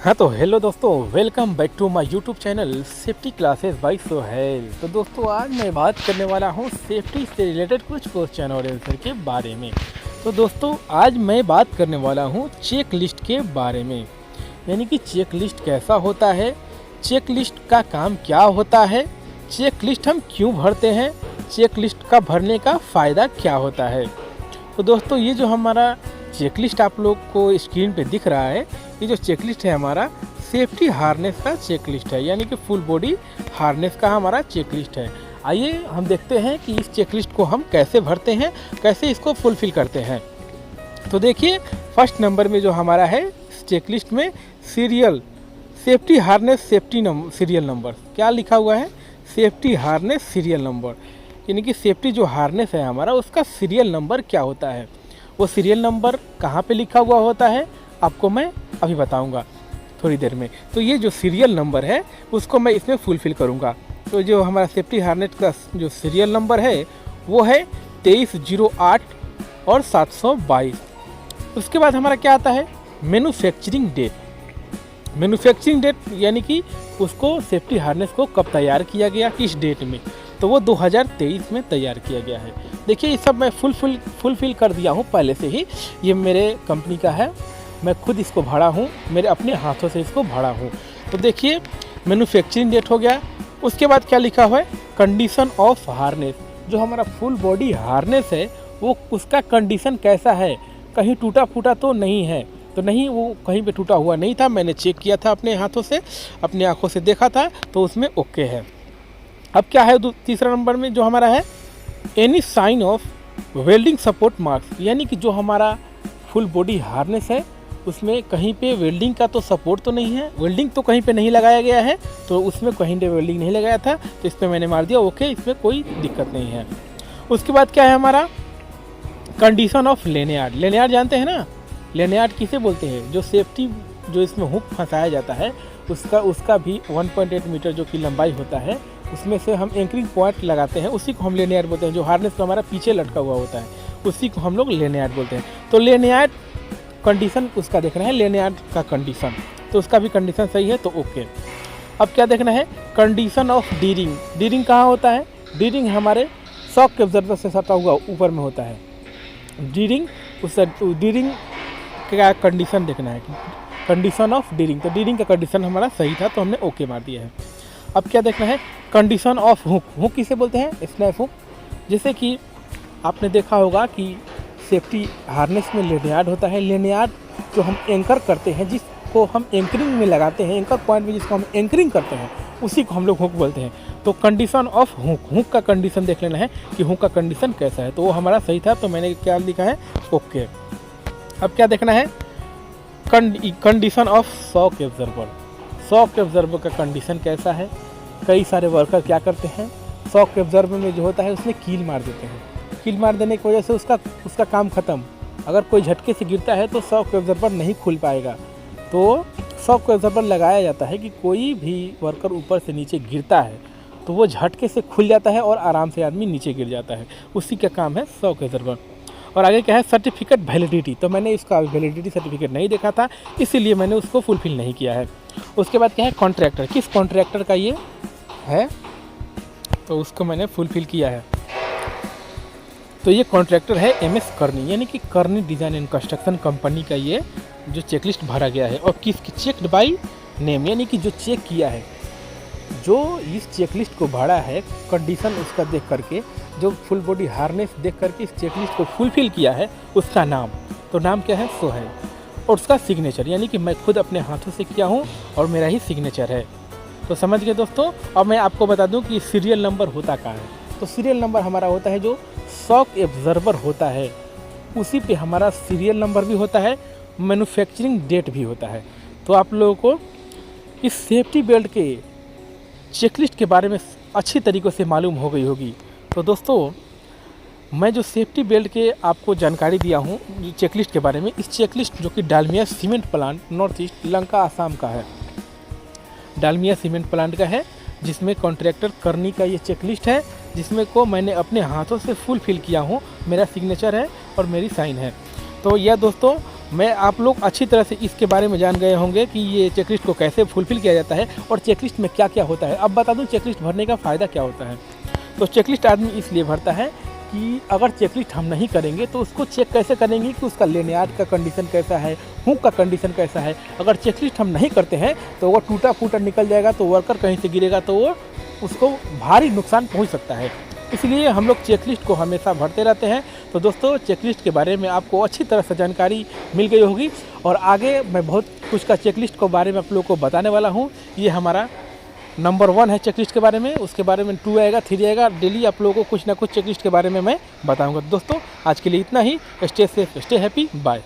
हाँ तो हेलो दोस्तों, welcome back to my YouTube channel safety classes by Sohail. तो दोस्तों आज मैं बात करने वाला हूँ सेफ्टी से रिलेटेड कुछ क्वेश्चन और आंसर के बारे में। तो दोस्तों आज मैं बात करने वाला हूँ चेक लिस्ट के बारे में, यानी कि चेक लिस्ट कैसा होता है, चेक लिस्ट का काम क्या होता है, चेक लिस्ट हम क्यों भरते हैं, चेक लिस्ट का भरने का फ़ायदा क्या होता है। तो दोस्तों ये जो हमारा चेकलिस्ट आप लोग को स्क्रीन पे दिख रहा है, ये जो चेकलिस्ट है हमारा सेफ्टी हार्नेस का चेकलिस्ट है, यानी कि फुल बॉडी हार्नेस का हमारा चेकलिस्ट है। आइए हम देखते हैं कि इस चेकलिस्ट को हम कैसे भरते हैं, कैसे इसको फुलफ़िल करते हैं। तो देखिए फर्स्ट नंबर में जो हमारा है चेकलिस्ट में serial safety harness serial number क्या लिखा हुआ है, सेफ्टी हार्नेस सीरियल नंबर, यानी कि सेफ्टी जो हार्नेस है हमारा उसका सीरियल नंबर क्या होता है। वो सीरियल नंबर कहाँ पे लिखा हुआ होता है आपको मैं अभी बताऊंगा थोड़ी देर में। तो ये जो सीरियल नंबर है उसको मैं इसमें फुलफ़िल करूंगा। तो जो हमारा सेफ्टी हार्नेस का जो सीरियल नंबर है वो है 2308 और 722। उसके बाद हमारा क्या आता है मैन्युफैक्चरिंग डेट। मैन्युफैक्चरिंग डेट यानी कि उसको सेफ्टी हार्नेस को कब तैयार किया गया, किस डेट में, तो वो 2023 में तैयार किया गया है। देखिए ये सब मैं फुलफ़िल कर दिया हूँ पहले से ही, ये मेरे कंपनी का है, मैं खुद इसको भरा हूँ, मेरे अपने हाथों से इसको भरा हूँ। तो देखिए मैन्युफैक्चरिंग डेट हो गया। उसके बाद क्या लिखा हुआ है कंडीशन ऑफ हार्नेस, जो हमारा फुल बॉडी हार्नेस है वो उसका कंडीशन कैसा है, कहीं टूटा फूटा तो नहीं है। तो नहीं, वो कहीं पे टूटा हुआ नहीं था, मैंने चेक किया था अपने हाथों से, अपनी आँखों से देखा था, तो उसमें ओके है। अब क्या है तीसरा नंबर में जो हमारा है any sign of welding support marks, यानी कि जो हमारा फुल बॉडी हार्नेस है उसमें कहीं पे वेल्डिंग का तो सपोर्ट तो नहीं है, वेल्डिंग तो कहीं पे नहीं लगाया गया है, तो उसमें कहीं पे वेल्डिंग नहीं लगाया था, तो इस पर मैंने मार दिया ओके, इसमें कोई दिक्कत नहीं है। उसके बाद क्या है हमारा कंडीशन ऑफ लेनयार्ड। लेनयार्ड जानते हैं ना, लेनयार्ड किसे बोलते हैं, जो सेफ्टी जो इसमें हुक फंसाया जाता है उसका भी 1.8 मीटर जो कि लंबाई होता है, उसमें से हम एंकरिंग पॉइंट लगाते हैं, उसी को हम लेनयार्ड बोलते हैं। जो हार्नेस का हमारा पीछे लटका हुआ होता है उसी को हम लोग लेनयार्ड बोलते हैं। तो लेनयार्ड कंडीशन उसका देखना है, लेनयार्ड का कंडीशन, तो उसका भी कंडीशन सही है तो ओके। अब क्या देखना है कंडीशन ऑफ डीरिंग। डीरिंग कहाँ होता है, डीरिंग हमारे शॉक के ऑब्जर्वर से सटा हुआ ऊपर में होता है डीरिंग, उस डीरिंग का कंडीशन देखना है, कंडीशन ऑफ डीरिंग। तो डीरिंग का कंडीशन हमारा सही था तो हमने ओके मार दिया है। अब क्या देखना है कंडीशन ऑफ हुक। हुक किसे बोलते हैं, स्नैप हुक। जैसे कि आपने देखा होगा कि सेफ्टी हार्नेस में लेनयार्ड होता है, लेनयार्ड जो हम एंकर करते हैं, जिसको हम एंकरिंग में लगाते हैं, एंकर पॉइंट में जिसको हम एंकरिंग करते हैं उसी को हम लोग हुक बोलते हैं। तो कंडीशन ऑफ हुक, हुक का कंडीशन देख लेना है कि हुक का कंडीशन कैसा है, तो वो हमारा सही था तो मैंने क्या लिखा है ओके। अब क्या देखना है condition of shock absorber. Shock absorber का कंडीशन कैसा है। कई सारे वर्कर क्या करते हैं शॉक एब्जर्वर में जो होता है उसमें कील मार देते हैं, कील मार देने की वजह से उसका काम ख़त्म। अगर कोई झटके से गिरता है तो शॉक एब्जर्वर नहीं खुल पाएगा। तो शॉक एब्जर्वर लगाया जाता है कि कोई भी वर्कर ऊपर से नीचे गिरता है तो वो झटके से खुल जाता है और आराम से आदमी नीचे गिर जाता है, उसी का काम है शॉक एब्जर्वर। और आगे क्या है सर्टिफिकेट वैलिडिटी। तो मैंने इसका वैलिडिटी सर्टिफिकेट नहीं देखा था, इसीलिए मैंने उसको फुलफ़िल नहीं किया है। उसके बाद क्या है कॉन्ट्रैक्टर, किस कॉन्ट्रैक्टर का ये है, तो उसको मैंने फुलफ़िल किया है। तो ये कॉन्ट्रैक्टर है MS कर्नी, यानी कि कर्नी डिज़ाइन एंड कंस्ट्रक्शन कंपनी का ये जो चेकलिस्ट भरा गया है। और किसकी चेक्ड बाई नेम, यानी कि जो चेक किया है, जो इस चेकलिस्ट को भरा है कंडीशन उसका देख करके, जो फुल बॉडी हार्नेस देख करके इस चेकलिस्ट को फुलफ़िल किया है, उसका नाम, तो नाम क्या है सोहेल, और उसका सिग्नेचर, यानी कि मैं खुद अपने हाथों से किया हूँ और मेरा ही सिग्नेचर है। तो समझ गए दोस्तों। अब मैं आपको बता दूं कि सीरियल नंबर होता क्या है। तो सीरियल नंबर हमारा होता है जो शॉक एब्जर्वर होता है उसी पे हमारा सीरियल नंबर भी होता है, मैन्युफैक्चरिंग डेट भी होता है। तो आप लोगों को इस सेफ्टी बेल्ट के चेकलिस्ट के बारे में अच्छी तरीक़े से मालूम हो गई होगी। तो दोस्तों मैं जो सेफ्टी बेल्ट के आपको जानकारी दिया हूँ चेकलिस्ट के बारे में, इस चेकलिस्ट जो कि Dalmia cement plant north east Lanka Assam का है, डालमिया सीमेंट प्लांट का है, जिसमें कॉन्ट्रैक्टर कर्नी का ये चेकलिस्ट है, जिसमें को मैंने अपने हाथों से फुलफ़िल किया हूँ, मेरा सिग्नेचर है और मेरी साइन है। तो यह दोस्तों मैं आप लोग अच्छी तरह से इसके बारे में जान गए होंगे कि ये चेकलिस्ट को कैसे फुलफ़िल किया जाता है और चेकलिस्ट में क्या क्या होता है। अब बता दूं चेकलिस्ट भरने का फ़ायदा क्या होता है। तो चेकलिस्ट आदमी इसलिए भरता है कि अगर चेकलिस्ट हम नहीं करेंगे तो उसको चेक कैसे करेंगे कि उसका लेनयार्ड का कंडीशन कैसा है, हुक का कंडीशन कैसा है। अगर चेकलिस्ट हम नहीं करते हैं तो वो टूटा फूटा निकल जाएगा, तो वर्कर कहीं से गिरेगा तो वो उसको भारी नुकसान पहुंच सकता है। इसलिए हम लोग चेकलिस्ट को हमेशा भरते रहते हैं। तो दोस्तों चेकलिस्ट के बारे में आपको अच्छी तरह से जानकारी मिल गई होगी और आगे मैं बहुत कुछ का चेकलिस्ट के बारे में आप लोगों को बताने वाला हूँ। ये हमारा नंबर 1 है चेकलिस्ट के बारे में, उसके बारे में 2 आएगा, 3 आएगा। डेली आप लोगों को कुछ ना कुछ चेकलिस्ट के बारे में मैं बताऊँगा। दोस्तों आज के लिए इतना ही। Stay safe, stay happy, bye.